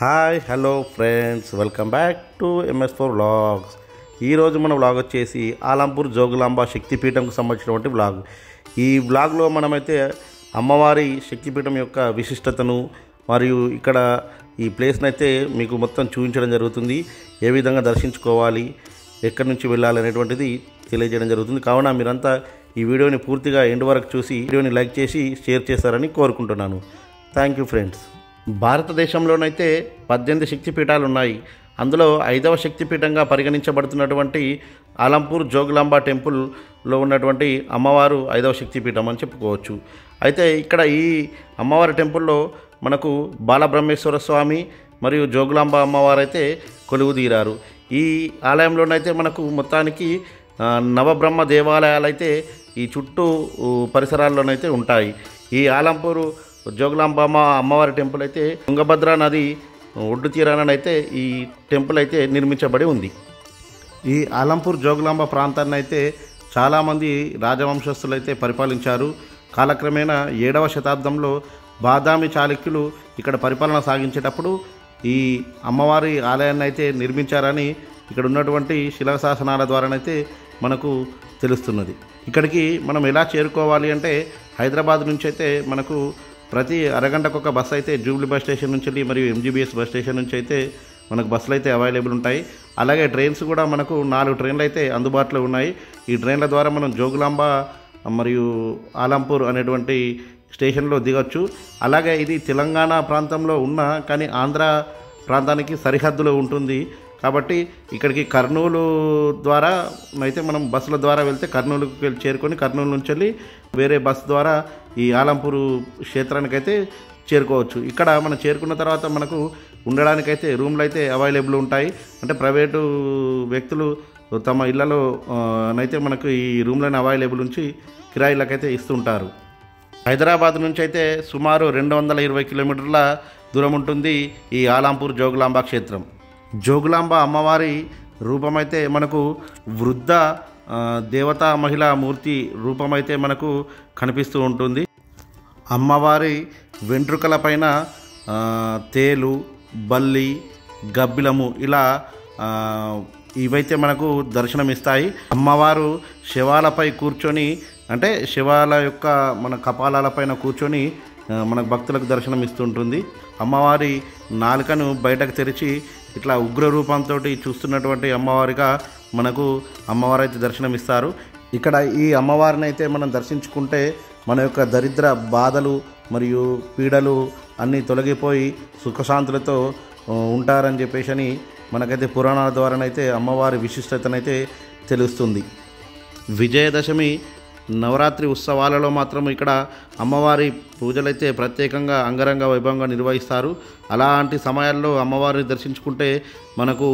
Hi hello friends, welcome back to MS4 vlogs. ఈరోజు మన vlog వచ్చేసి ఆలంపూర్ జోగులాంబ శక్తిపీఠంకు సంబంధించినటువంటి వ్లాగ్. ఈ వ్లాగ్లో మనమైతే అమ్మవారి శక్తిపీఠం యొక్క విశిష్టతను మరియు ఇక్కడ ఈ ప్లేస్ని అయితే మీకు మొత్తం చూపించడం జరుగుతుంది. ఏ విధంగా దర్శించుకోవాలి, ఎక్కడి నుంచి వెళ్ళాలి అనేటువంటిది తెలియజేయడం జరుగుతుంది. కావున మీరంతా ఈ వీడియోని పూర్తిగా ఎండ్ వరకు చూసి వీడియోని లైక్ చేసి షేర్ చేస్తారని కోరుకుంటున్నాను. Thank you friends. భారతదేశంలోనైతే 18 శక్తిపీఠాలు ఉన్నాయి. అందులో 5వ శక్తిపీఠంగా పరిగణించబడుతున్నటువంటి ఆలంపూర్ జోగులాంబ టెంపుల్లో ఉన్నటువంటి అమ్మవారు 5వ శక్తిపీఠం అని చెప్పుకోవచ్చు. అయితే ఇక్కడ ఈ అమ్మవారి టెంపుల్లో మనకు బాలబ్రహ్మేశ్వర స్వామి మరియు జోగులాంబ అమ్మవారు అయితే కొలువు తీరారు. ఈ ఆలయంలోనైతే మనకు మొత్తానికి నవబ్రహ్మ దేవాలయాలు అయితే ఈ చుట్టూ పరిసరాల్లోనైతే ఉంటాయి. ఈ ఆలంపూరు జోగులాంబ అమ్మవారి టెంపుల్ అయితే తుంగభద్ర నది ఒడ్డు తీరానైతే ఈ టెంపుల్ అయితే నిర్మించబడి ఉంది. ఈ ఆలంపూర్ జోగులాంబ ప్రాంతాన్ని అయితే చాలామంది రాజవంశస్థులు అయితే పరిపాలించారు. కాలక్రమేణా 7వ శతాబ్దంలో బాదామి చాళుక్యులు ఇక్కడ పరిపాలన సాగించేటప్పుడు ఈ అమ్మవారి ఆలయాన్ని అయితే నిర్మించారని ఇక్కడ ఉన్నటువంటి శిలాశాసనాల ద్వారానైతే మనకు తెలుస్తున్నది. ఇక్కడికి మనం ఎలా చేరుకోవాలి అంటే హైదరాబాద్ నుంచి అయితే మనకు ప్రతి అరగంటకు ఒక బస్సు అయితే జూబ్లీ బస్ స్టేషన్ నుంచి వెళ్ళి మరియు MGBS బస్ స్టేషన్ నుంచి అయితే మనకు బస్సులు అయితే అవైలబుల్ ఉంటాయి. అలాగే ట్రైన్స్ కూడా మనకు 4 ట్రైన్లు అయితే అందుబాటులో ఉన్నాయి. ఈ ట్రైన్ల ద్వారా మనం జోగులాంబ మరియు ఆలంపూర్ అనేటువంటి స్టేషన్లో దిగొచ్చు. అలాగే ఇది తెలంగాణ ప్రాంతంలో ఉన్న కానీ ఆంధ్ర ప్రాంతానికి సరిహద్దులో ఉంటుంది. కాబట్టి ఇక్కడికి కర్నూలు ద్వారా అయితే మనం బస్సుల ద్వారా వెళ్తే కర్నూలుకి చేరుకొని కర్నూలు నుంచి వెళ్ళి వేరే బస్సు ద్వారా ఈ ఆలంపూరు క్షేత్రానికి అయితే చేరుకోవచ్చు. ఇక్కడ మనం చేరుకున్న తర్వాత మనకు ఉండడానికైతే రూమ్లు అయితే అవైలబుల్ ఉంటాయి. అంటే ప్రైవేటు వ్యక్తులు తమ ఇళ్లలో అయితే మనకు ఈ రూమ్లను అవైలబుల్ ఉంచి కిరాయిలకైతే ఇస్తుంటారు. హైదరాబాద్ నుంచి అయితే సుమారు 220 కిలోమీటర్ల దూరం ఉంటుంది ఈ ఆలంపూర్ జోగులాంబ క్షేత్రం. జోగులాంబ అమ్మవారి రూపమైతే మనకు వృద్ధ దేవతా మహిళా మూర్తి రూపమైతే మనకు కనిపిస్తూ ఉంటుంది. అమ్మవారి వెంట్రుకల పైన తేలు, బల్లి, గబ్బిలము ఇలా ఇవైతే మనకు దర్శనమిస్తాయి. అమ్మవారు శవాలపై కూర్చొని అంటే శవాల యొక్క మన కపాలాలపైన కూర్చొని మనకు భక్తులకు దర్శనం ఇస్తుంటుంది. అమ్మవారి నాలుకను బయటకు తెరిచి ఇట్లా ఉగ్ర రూపంతో చూస్తున్నటువంటి అమ్మవారిగా మనకు అమ్మవారు అయితే దర్శనమిస్తారు. ఇక్కడ ఈ అమ్మవారిని అయితే మనం దర్శించుకుంటే మన యొక్క దరిద్ర బాధలు మరియు పీడలు అన్నీ తొలగిపోయి సుఖశాంతులతో ఉంటారని చెప్పేసి మనకైతే పురాణాల ద్వారానైతే అమ్మవారి విశిష్టతనైతే తెలుస్తుంది. విజయదశమి నవరాత్రి ఉత్సవాలలో మాత్రం ఇక్కడ అమ్మవారి పూజలైతే ప్రత్యేకంగా అంగరంగ వైభవంగా నిర్వహిస్తారు. అలాంటి సమయాల్లో అమ్మవారిని దర్శించుకుంటే మనకు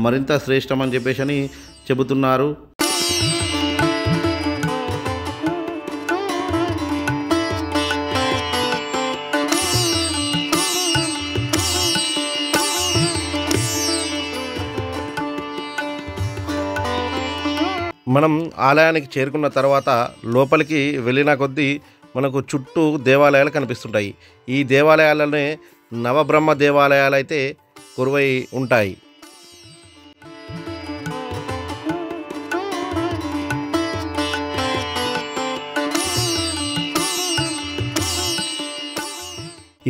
మరింత శ్రేష్టమని చెప్పేసి చెబుతున్నారు. మనం ఆలయానికి చేరుకున్న తర్వాత లోపలికి వెళ్ళిన కొద్దీ మనకు చుట్టూ దేవాలయాలు కనిపిస్తుంటాయి. ఈ దేవాలయాలనే నవబ్రహ్మ దేవాలయాలు అయితే కొలువై ఉంటాయి.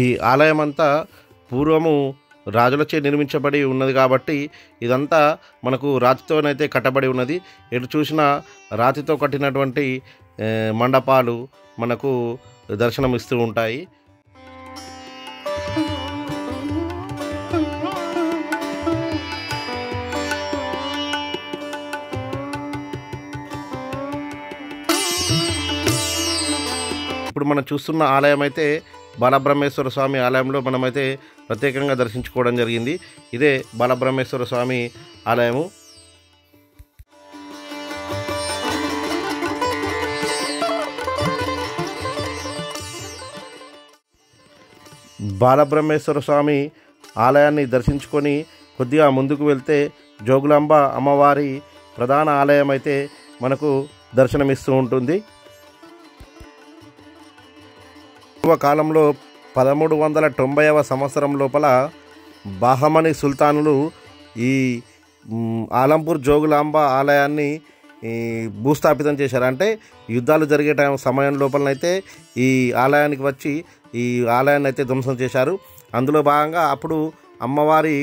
ఈ ఆలయం అంతా పూర్వము రాజులచే నిర్మించబడి ఉన్నది కాబట్టి ఇదంతా మనకు రాతితోనైతే కట్టబడి ఉన్నది. ఎటు చూసినా రాతితో కట్టినటువంటి మండపాలు మనకు దర్శనమిస్తూ ఉంటాయి. ఇప్పుడు మనం చూస్తున్న ఆలయం అయితే బాలబ్రహ్మేశ్వర స్వామి ఆలయంలో మనమైతే ప్రత్యేకంగా దర్శించుకోవడం జరిగింది. ఇదే బాలబ్రహ్మేశ్వర స్వామి ఆలయము. బాలబ్రహ్మేశ్వర స్వామి ఆలయాన్ని దర్శించుకొని కొద్దిగా ముందుకు వెళ్తే జోగులాంబ అమ్మవారి ప్రధాన ఆలయం అయితే మనకు దర్శనమిస్తూ ఉంటుంది. పూర్వకాలంలో 1390వ సంవత్సరం లోపల బహమనీ సుల్తానులు ఈ ఆలంపూర్ జోగులాంబ ఆలయాన్ని భూస్థాపితం చేశారు. అంటే యుద్ధాలు జరిగే సమయం లోపలనైతే ఈ ఆలయానికి వచ్చి ఈ ఆలయాన్ని అయితే ధ్వంసం చేశారు. అందులో భాగంగా అప్పుడు అమ్మవారి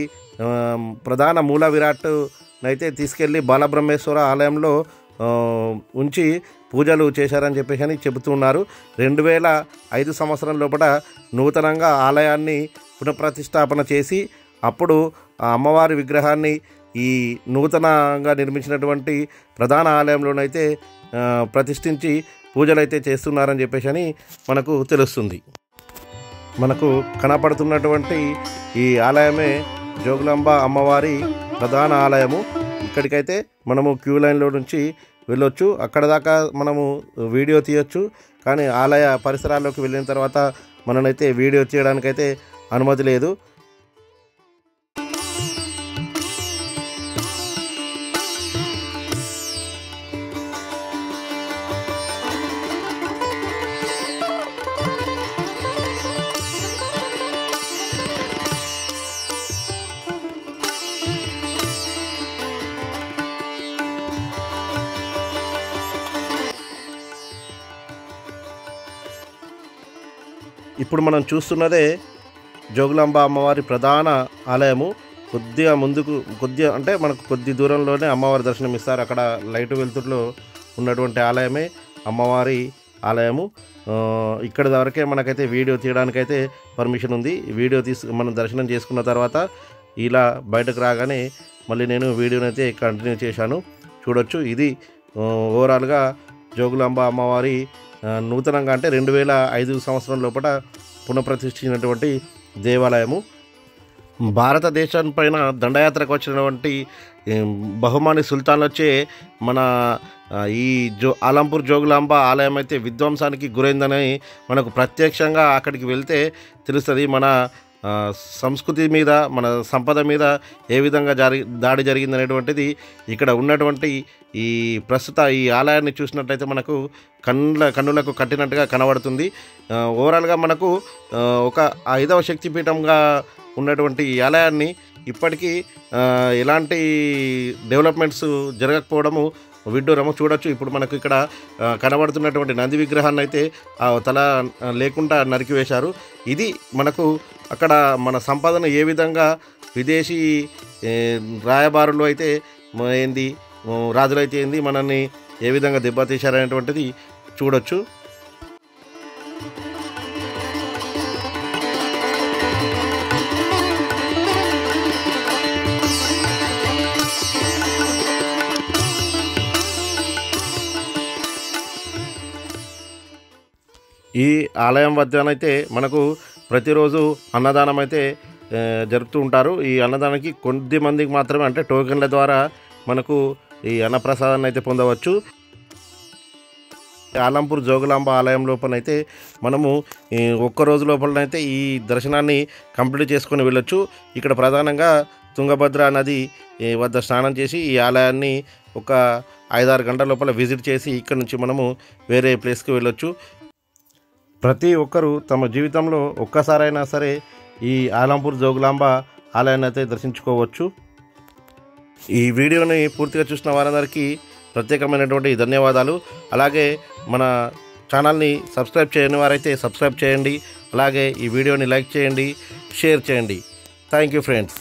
ప్రధాన మూల విరాట్నైతే తీసుకెళ్ళి బాలబ్రహ్మేశ్వర ఆలయంలో ఉంచి పూజలు చేశారని చెప్పేసి చెబుతున్నారు. 2005 సంవత్సరం లోపల నూతనంగా ఆలయాన్ని పునఃప్రతిష్టాపన చేసి అప్పుడు ఆ అమ్మవారి విగ్రహాన్ని ఈ నూతనంగా నిర్మించినటువంటి ప్రధాన ఆలయంలోనైతే ప్రతిష్ఠించి పూజలు అయితే చేస్తున్నారని చెప్పేసి మనకు తెలుస్తుంది. మనకు కనపడుతున్నటువంటి ఈ ఆలయమే జోగులాంబ అమ్మవారి ప్రధాన ఆలయము. ఇక్కడికైతే మనము క్యూ లైన్లో నుంచి వెళ్ళొచ్చు. అక్కడ దాకా మనము వీడియో తీయొచ్చు. కానీ ఆలయ పరిసరాల్లోకి వెళ్ళిన తర్వాత మననైతే వీడియో తీయడానికైతే అనుమతి లేదు. ఇప్పుడు మనం చూస్తున్నదే జోగులాంబ అమ్మవారి ప్రధాన ఆలయము. కొద్దిగా అంటే మనకు కొద్ది దూరంలోనే అమ్మవారి దర్శనం ఇస్తారు. అక్కడ లైటు వెలుతురులో ఉన్నటువంటి ఆలయమే అమ్మవారి ఆలయము. ఇక్కడ వరకే మనకైతే వీడియో తీయడానికైతే పర్మిషన్ ఉంది. వీడియో మనం దర్శనం చేసుకున్న తర్వాత ఇలా బయటకు రాగానే మళ్ళీ నేను వీడియోనైతే కంటిన్యూ చేశాను. చూడొచ్చు. ఇది ఓవరాల్గా జోగులాంబ అమ్మవారి నూతనంగా అంటే 2005 సంవత్సరం లోపల పునఃప్రతిష్ఠించినటువంటి దేవాలయము. భారతదేశం పైన దండయాత్రకు వచ్చినటువంటి బహుమనీ సుల్తాన్లచే మన ఈ ఆలంపూర్ జోగులాంబ ఆలయం అయితే విధ్వంసానికి గురైందని మనకు ప్రత్యక్షంగా అక్కడికి వెళ్తే తెలుస్తుంది. మన సంస్కృతి మీద, మన సంపద మీద ఏ విధంగా దాడి జరిగిందనేటువంటిది ఇక్కడ ఉన్నటువంటి ఈ ప్రస్తుత ఈ ఆలయాన్ని చూసినట్లయితే మనకు కన్నులకు కట్టినట్టుగా కనబడుతుంది. ఓవరాల్గా మనకు ఒక 5వ శక్తిపీఠంగా ఉన్నటువంటి ఈ ఆలయాన్ని ఇప్పటికీ ఎలాంటి డెవలప్మెంట్స్ జరగకపోవడము విడ్డూరము. చూడొచ్చు. ఇప్పుడు మనకు ఇక్కడ కనబడుతున్నటువంటి నంది విగ్రహాన్ని అయితే తల లేకుండా నరికివేశారు. ఇది మనకు అక్కడ మన సంపదను ఏ విధంగా విదేశీ రాయబారులు అయితే ఏంది, రాజులైతే ఏంది, మనల్ని ఏ విధంగా దెబ్బతీశారనేటువంటిది చూడొచ్చు. ఈ ఆలయం వద్దనైతే మనకు ప్రతిరోజు అన్నదానం అయితే జరుపుతూ ఉంటారు. ఈ అన్నదానానికి కొద్ది మందికి మాత్రమే, అంటే టోకెన్ల ద్వారా మనకు ఈ అన్నప్రసాదాన్ని అయితే పొందవచ్చు. ఆలంపూర్ జోగులాంబ ఆలయం లోపలైతే మనము ఒక్కరోజు లోపలనైతే ఈ దర్శనాన్ని కంప్లీట్ చేసుకొని వెళ్ళొచ్చు. ఇక్కడ ప్రధానంగా తుంగభద్ర నది వద్ద స్నానం చేసి ఈ ఆలయాన్ని ఒక 5-6 గంటల లోపల విజిట్ చేసి ఇక్కడ నుంచి మనము వేరే ప్లేస్కి వెళ్ళొచ్చు. ప్రతి ఒక్కరూ తమ జీవితంలో ఒక్కసారైనా సరే ఈ ఆలంపూర్ జోగులాంబ ఆలయాన్ని అయితే దర్శించుకోవచ్చు. ఈ వీడియోని పూర్తిగా చూసిన వారందరికీ ప్రత్యేకమైనటువంటి ధన్యవాదాలు. అలాగే మన ఛానల్ని సబ్స్క్రైబ్ చేయని వారైతే సబ్స్క్రైబ్ చేయండి. అలాగే ఈ వీడియోని లైక్ చేయండి, షేర్ చేయండి. Thank you friends.